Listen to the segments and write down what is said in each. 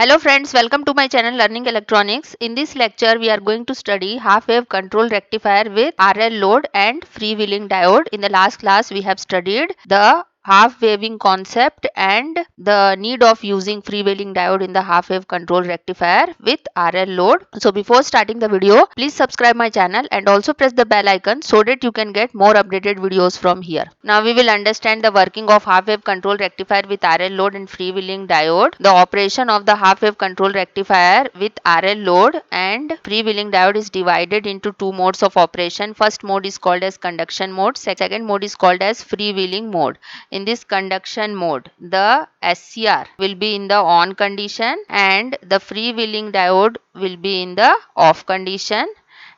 Hello friends, welcome to my channel Learning Electronics. In this lecture, we are going to study half wave control rectifier with RL load and freewheeling diode. In the last class, we have studied the half waving concept and the need of using freewheeling diode in the half wave control rectifier with RL load. So before starting the video, please subscribe my channel and also press the bell icon so that you can get more updated videos from here. Now we will understand the working of half wave control rectifier with RL load and freewheeling diode. The operation of the half wave control rectifier with RL load and freewheeling diode is divided into two modes of operation. First mode is called as conduction mode. Second mode is called as freewheeling mode. In this conduction mode, the SCR will be in the on condition and the freewheeling diode will be in the off condition.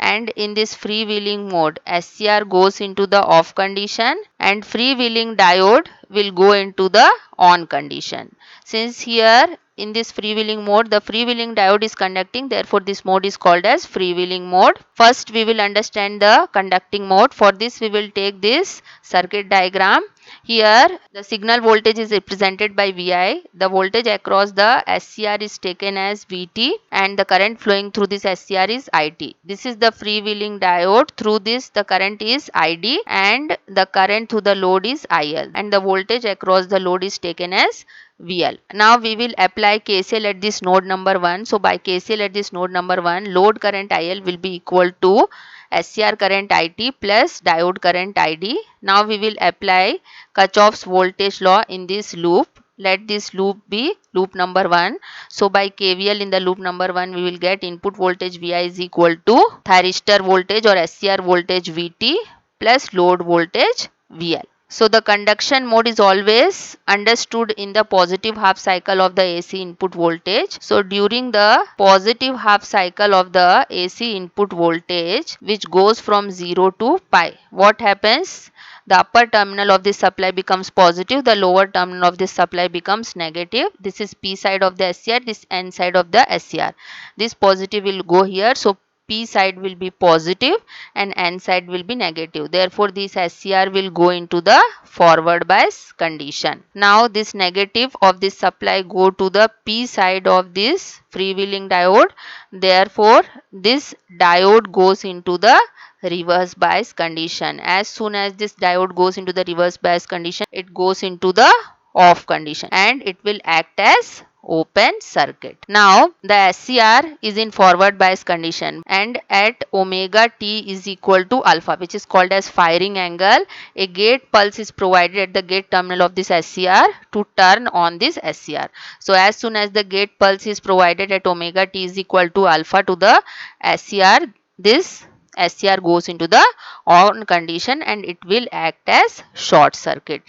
And in this freewheeling mode, SCR goes into the off condition and freewheeling diode will go into the on condition. Since here in this freewheeling mode, the freewheeling diode is conducting, therefore this mode is called as freewheeling mode. First we will understand the conducting mode. For this we will take this circuit diagram. Here the signal voltage is represented by Vi. The voltage across the SCR is taken as Vt and the current flowing through this SCR is It. This is the freewheeling diode. Through this the current is Id and the current through the load is IL and the voltage across the load is taken as VL. Now we will apply KCL at this node number 1. So by KCL at this node number 1, load current IL will be equal to SCR current IT plus diode current ID. Now we will apply Kirchhoff's voltage law in this loop. Let this loop be loop number 1. So by KVL in the loop number 1, we will get input voltage Vi is equal to thyristor voltage or SCR voltage Vt plus load voltage VL. So the conduction mode is always understood in the positive half cycle of the AC input voltage. So during the positive half cycle of the AC input voltage, which goes from 0 to pi, what happens? The upper terminal of this supply becomes positive, the lower terminal of this supply becomes negative. This is P side of the SCR, this N side of the SCR. This positive will go here. So P side will be positive and N side will be negative. Therefore, this SCR will go into the forward bias condition. Now, this negative of this supply go to the P side of this freewheeling diode. Therefore, this diode goes into the reverse bias condition. As soon as this diode goes into the reverse bias condition, it goes into the off condition and it will act as open circuit. Now the SCR is in forward bias condition and at omega t is equal to alpha, which is called as firing angle, a gate pulse is provided at the gate terminal of this SCR to turn on this SCR. So as soon as the gate pulse is provided at omega t is equal to alpha to the SCR, this SCR goes into the on condition and it will act as short circuit.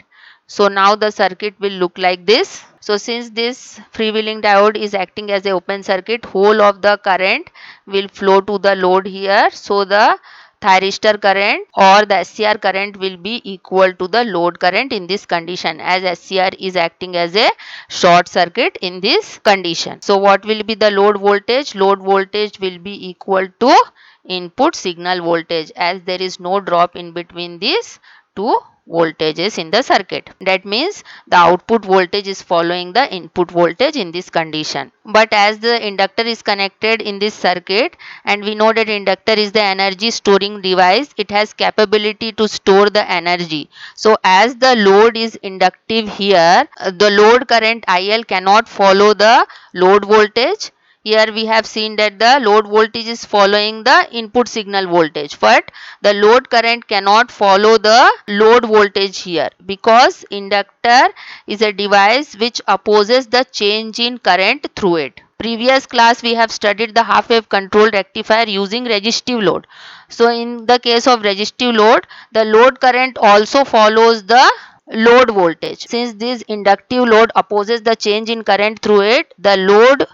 So now the circuit will look like this. So since this freewheeling diode is acting as a open circuit, whole of the current will flow to the load here. So the thyristor current or the SCR current will be equal to the load current in this condition, as SCR is acting as a short circuit in this condition. So what will be the load voltage? Load voltage will be equal to input signal voltage, as there is no drop in between these two voltages in the circuit. That means the output voltage is following the input voltage in this condition. But as the inductor is connected in this circuit and we know that inductor is the energy storing device, it has capability to store the energy. So as the load is inductive here, the load current IL cannot follow the load voltage. Here we have seen that the load voltage is following the input signal voltage, but the load current cannot follow the load voltage here because inductor is a device which opposes the change in current through it. Previous class we have studied the half wave control rectifier using resistive load. So in the case of resistive load, the load current also follows the load voltage. Since this inductive load opposes the change in current through it, the load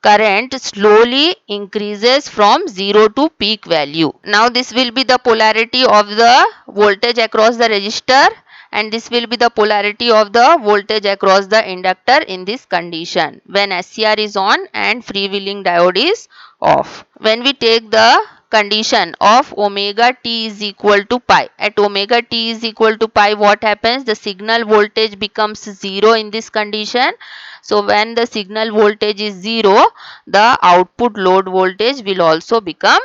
current slowly increases from 0 to peak value. Now this will be the polarity of the voltage across the resistor and this will be the polarity of the voltage across the inductor in this condition when SCR is on and freewheeling diode is off. When we take the condition of omega t is equal to pi, at omega t is equal to pi, what happens? The signal voltage becomes 0 in this condition. So when the signal voltage is 0, the output load voltage will also become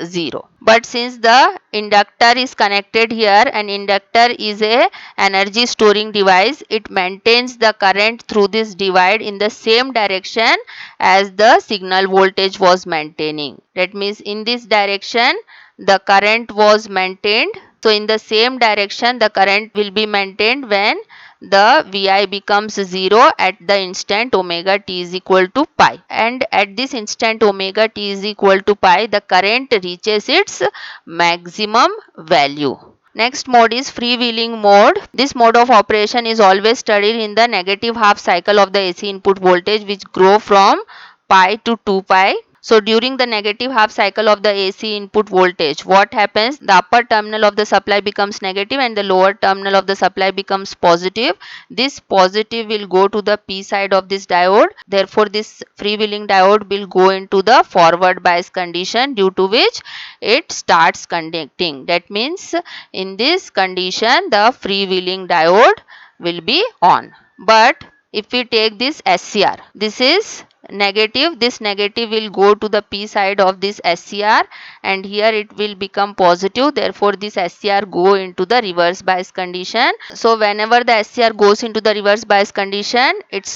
0. But since the inductor is connected here, and inductor is a energy storing device, it maintains the current through this divide in the same direction as the signal voltage was maintaining. That means in this direction the current was maintained. So in the same direction the current will be maintained when the Vi becomes 0 at the instant omega t is equal to pi, and at this instant omega t is equal to pi the current reaches its maximum value. Next mode is freewheeling mode. This mode of operation is always studied in the negative half cycle of the AC input voltage, which grow from pi to 2 pi. So during the negative half cycle of the AC input voltage, what happens? The upper terminal of the supply becomes negative and the lower terminal of the supply becomes positive. This positive will go to the P side of this diode. Therefore, this freewheeling diode will go into the forward bias condition, due to which it starts conducting. That means in this condition the freewheeling diode will be on. But if we take this SCR, this is negative, this negative will go to the P side of this SCR, and here it will become positive. Therefore this SCR go into the reverse bias condition. So whenever the SCR goes into the reverse bias condition, it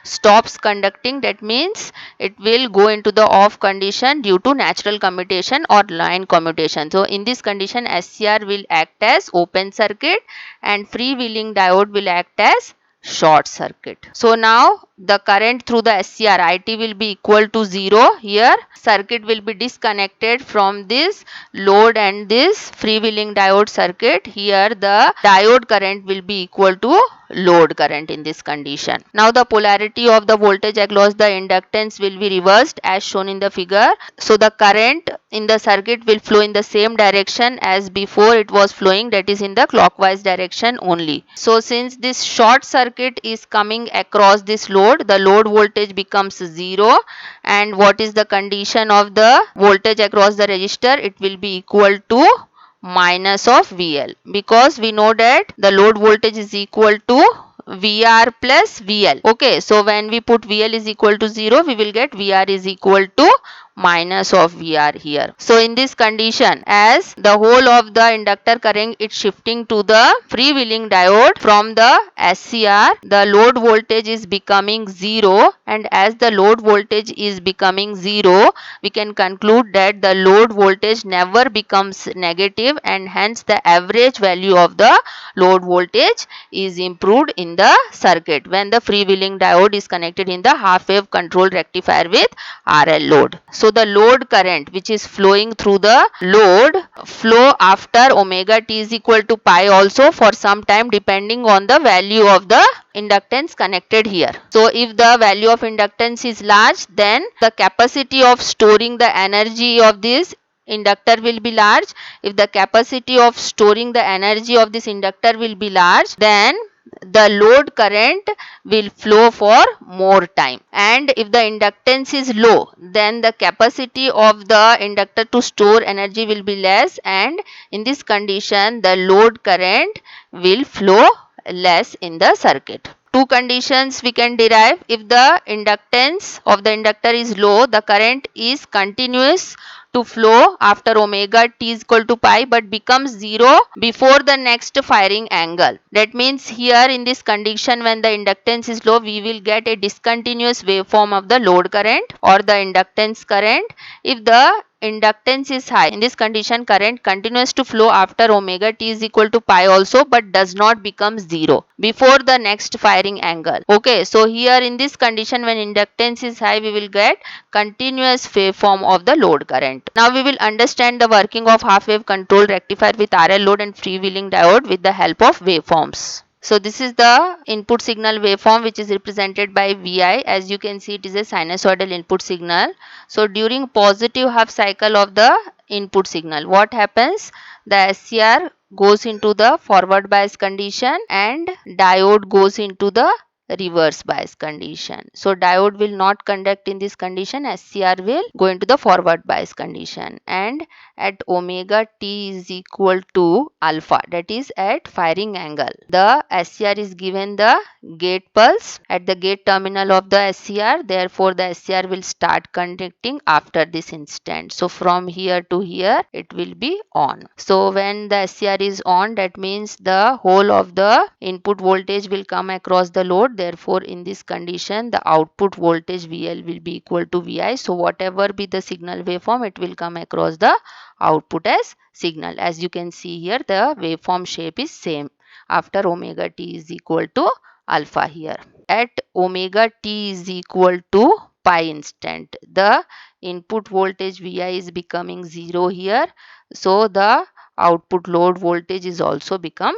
stops conducting. That means it will go into the off condition due to natural commutation or line commutation. So in this condition SCR will act as open circuit and freewheeling diode will act as short circuit. So now the current through the SCR IT will be equal to 0. Here circuit will be disconnected from this load and this freewheeling diode circuit. Here the diode current will be equal to load current in this condition. Now the polarity of the voltage across the inductance will be reversed as shown in the figure. So the current in the circuit will flow in the same direction as before it was flowing, that is in the clockwise direction only. So since this short circuit is coming across this load, the load voltage becomes 0, and what is the condition of the voltage across the resistor? It will be equal to minus of VL, because we know that the load voltage is equal to VR plus VL. Okay, so when we put VL is equal to 0, we will get VR is equal to minus of VR here. So in this condition, as the whole of the inductor current is shifting to the freewheeling diode from the SCR, the load voltage is becoming 0, and as the load voltage is becoming 0, we can conclude that the load voltage never becomes negative, and hence the average value of the load voltage is improved in the circuit when the freewheeling diode is connected in the half wave control rectifier with RL load. So the load current which is flowing through the load flow after omega t is equal to pi also for some time, depending on the value of the inductance connected here. So if the value of inductance is large, then the capacity of storing the energy of this inductor will be large. If the capacity of storing the energy of this inductor will be large, then the load current will flow for more time, and if the inductance is low, then the capacity of the inductor to store energy will be less, and in this condition the load current will flow less in the circuit. Two conditions we can derive. If the inductance of the inductor is low, the current is continuous to flow after omega t is equal to pi, but becomes 0 before the next firing angle. That means here in this condition, when the inductance is low, we will get a discontinuous waveform of the load current or the inductance current. If the inductance is high, in this condition current continues to flow after omega t is equal to pi also, but does not become 0 before the next firing angle. Okay, so here in this condition, when inductance is high, we will get continuous waveform of the load current. Now we will understand the working of half wave control rectifier with RL load and freewheeling diode with the help of waveforms. So this is the input signal waveform which is represented by Vi. As you can see, it is a sinusoidal input signal. So during positive half cycle of the input signal, what happens? The SCR goes into the forward bias condition and diode goes into the reverse bias condition. So diode will not conduct in this condition. SCR will go into the forward bias condition, and at omega t is equal to alpha, that is at firing angle, the SCR is given the gate pulse at the gate terminal of the SCR. Therefore the SCR will start conducting after this instant. So from here to here it will be on. So when the SCR is on, that means the whole of the input voltage will come across the load. Therefore in this condition the output voltage VL will be equal to VI. So whatever be the signal waveform, it will come across the output as signal. As you can see here, the waveform shape is same after omega t is equal to alpha here. At omega t is equal to pi instant, the input voltage Vi is becoming 0 here. So the output load voltage is also become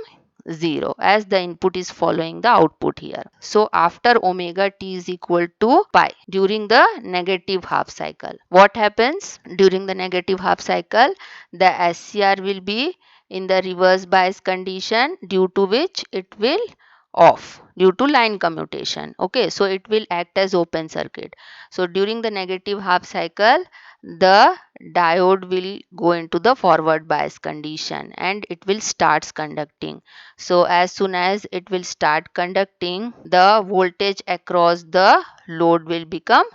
0 as the input is following the output here. So after omega t is equal to pi during the negative half cycle, what happens during the negative half cycle? The SCR will be in the reverse bias condition, due to which it will off due to line commutation. Okay, so it will act as open circuit. So during the negative half cycle, the diode will go into the forward bias condition and it will starts conducting. So as soon as it will start conducting, the voltage across the load will become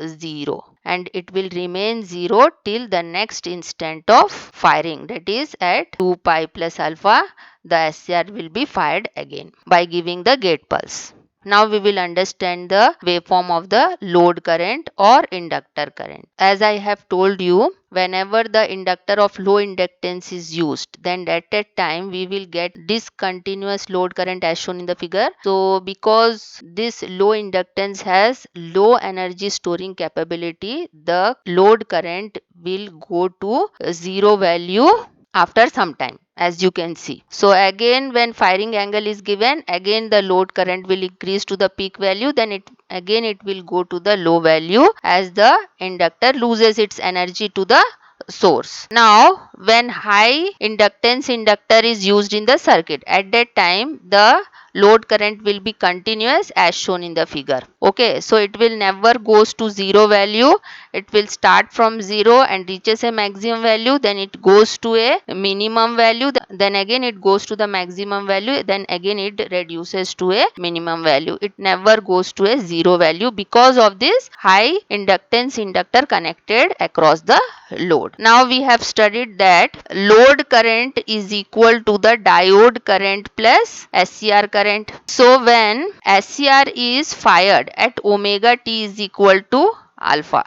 0 and it will remain 0 till the next instant of firing, that is at 2 pi plus alpha. The SCR will be fired again by giving the gate pulse. Now we will understand the waveform of the load current or inductor current. As I have told you, whenever the inductor of low inductance is used, then at that time we will get discontinuous load current as shown in the figure. So because this low inductance has low energy storing capability, the load current will go to 0 value after some time, as you can see. So again when firing angle is given, again the load current will increase to the peak value, then it will go to the low value as the inductor loses its energy to the source. Now when high inductance inductor is used in the circuit, at that time the load current will be continuous as shown in the figure. Okay, so it will never goes to 0 value. It will start from 0 and reaches a maximum value, then it goes to a minimum value, then again it goes to the maximum value, then again it reduces to a minimum value. It never goes to a 0 value because of this high inductance inductor connected across the load. Now we have studied that load current is equal to the diode current plus SCR current. So when SCR is fired at omega t is equal to alpha,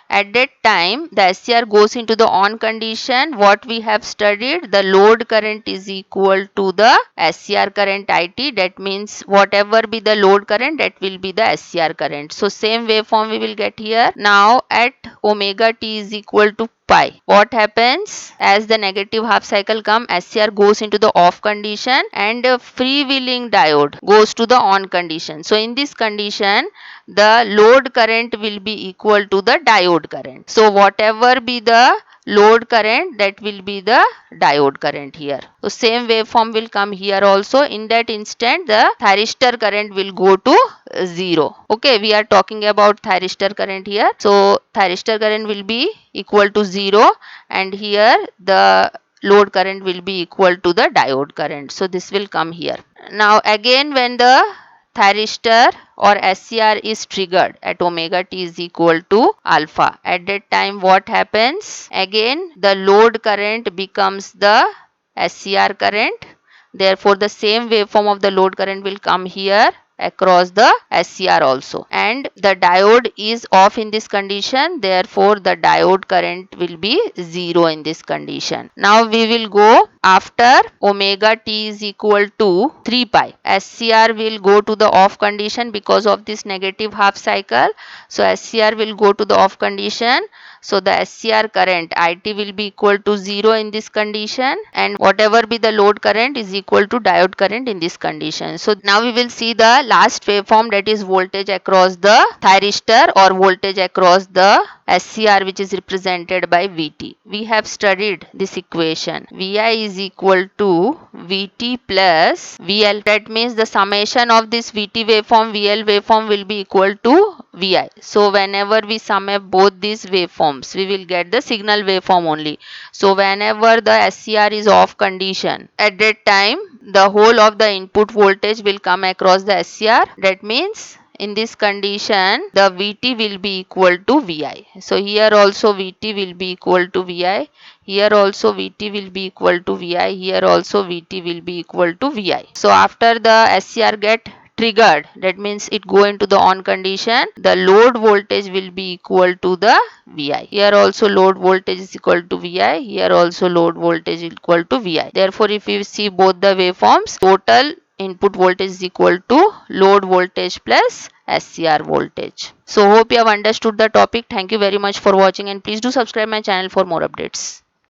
at that time the SCR goes into the on condition. What we have studied, the load current is equal to the SCR current IT. That means whatever be the load current, that will be the SCR current. So same waveform we will get here. Now at omega t is equal to pi, what happens? As the negative half cycle come, SCR goes into the off condition and a freewheeling diode goes to the on condition. So in this condition the load current will be equal to the diode current. So whatever be the load current, that will be the diode current here. So same waveform will come here also. In that instant the thyristor current will go to 0. Okay, we are talking about thyristor current here. So thyristor current will be equal to 0 and here the load current will be equal to the diode current. So this will come here. Now again when the thyristor or SCR is triggered at omega t is equal to alpha, at that time what happens? Again the load current becomes the SCR current. Therefore the same waveform of the load current will come here across the SCR also, and the diode is off in this condition. Therefore the diode current will be 0 in this condition. Now we will go after omega t is equal to 3 pi. SCR will go to the off condition because of this negative half cycle. So SCR will go to the off condition. So the SCR current IT will be equal to 0 in this condition, and whatever be the load current is equal to diode current in this condition. So now we will see the last waveform, that is voltage across the thyristor or voltage across the SCR, which is represented by Vt. We have studied this equation. Vi is equal to Vt plus VL. That means the summation of this Vt waveform, VL waveform will be equal to Vi. So whenever we sum up both these waveforms, we will get the signal waveform only. So whenever the SCR is off condition, at that time the whole of the input voltage will come across the SCR. That means in this condition the Vt will be equal to Vi. So here also Vt will be equal to Vi. Here also Vt will be equal to Vi. Here also Vt will be equal to Vi. So after the SCR get triggered, that means it go into the on condition, the load voltage will be equal to the Vi. Here also load voltage is equal to Vi. Here also load voltage is equal to Vi. Therefore, if you see both the waveforms, total input voltage is equal to load voltage plus SCR voltage. So hope you have understood the topic. Thank you very much for watching, and please do subscribe my channel for more updates.